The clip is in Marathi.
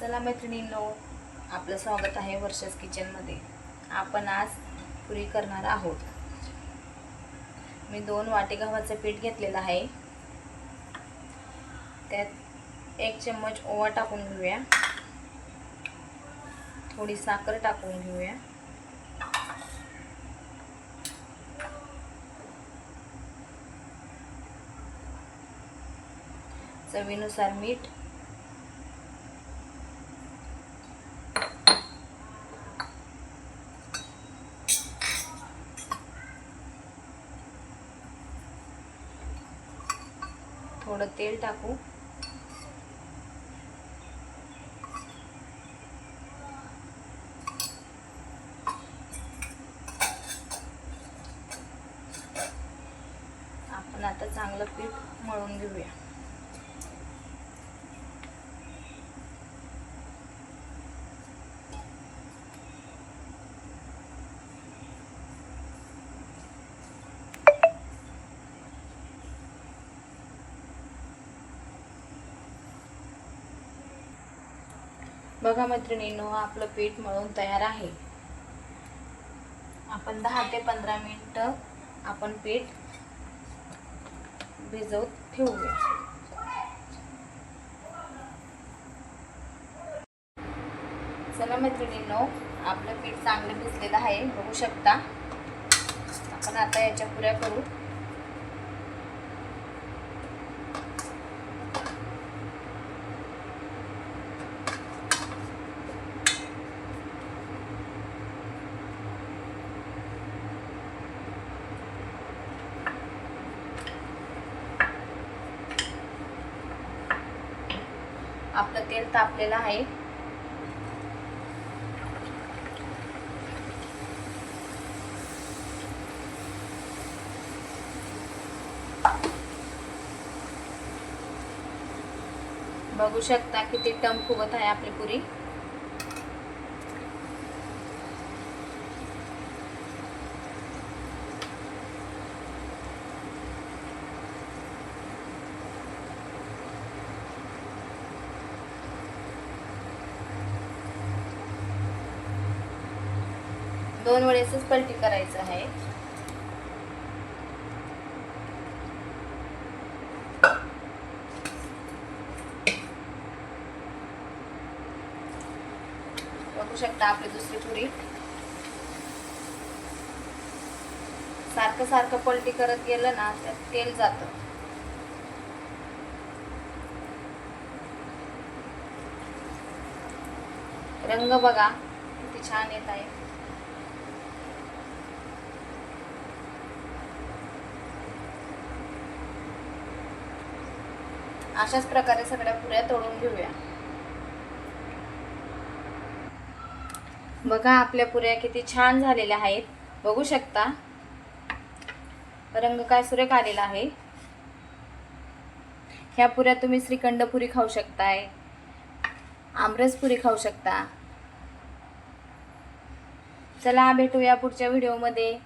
चला मैत्रिणींनो, आपलं स्वागत आहे वर्षा's किचनमध्ये। आपण आज पुरी करणार आहोत। मी 2 वाटी गव्हाचं पीठ घेतलेलं आहे। त्यात 1 चम्मच ओवा टाकून घेऊया, थोडी साखर टाकून घेऊया, चवीनुसार मीठ, थोडं तेल टाकू, आपण आता चांगलं पीठ मळून घेऊया। बघा मैत्रिणींनो, आपलं पीठ मळून तयार आहे। आपण 10 ते 15 मिनिटं आपण पीठ भिजवत ठेवूया। चला मैत्रिणींनो, आपलं पीठ चांगलं भिजलेलं आहे, बघू शकता। आपण आता याच्या पुऱ्या करू। आपलं तेल तापलेलं आहे। बघू शकता किती टम फुगत आहे आपली पुरी। दोन वेळेसच पलटी करायचं आहे। बघू शकता आपली दुसरी पुरी। सारखं सारखं पलटी करत गेलं ना, त्यात तेल जातं। रंग बघा किती छान येत आहे। अशाच प्रकारे सगळ्या पुऱ्या तळून घेऊया। बघा आपल्या पुऱ्या किती छान झालेल्या आहेत, बघू शकता। रंग काय सुरेख आलेला आहे। ह्या पुऱ्या तुम्ही श्रीखंड पुरी खाऊ शकताय, आमरस पुरी खाऊ शकता। चला भेटूया पुढच्या व्हिडिओमध्ये।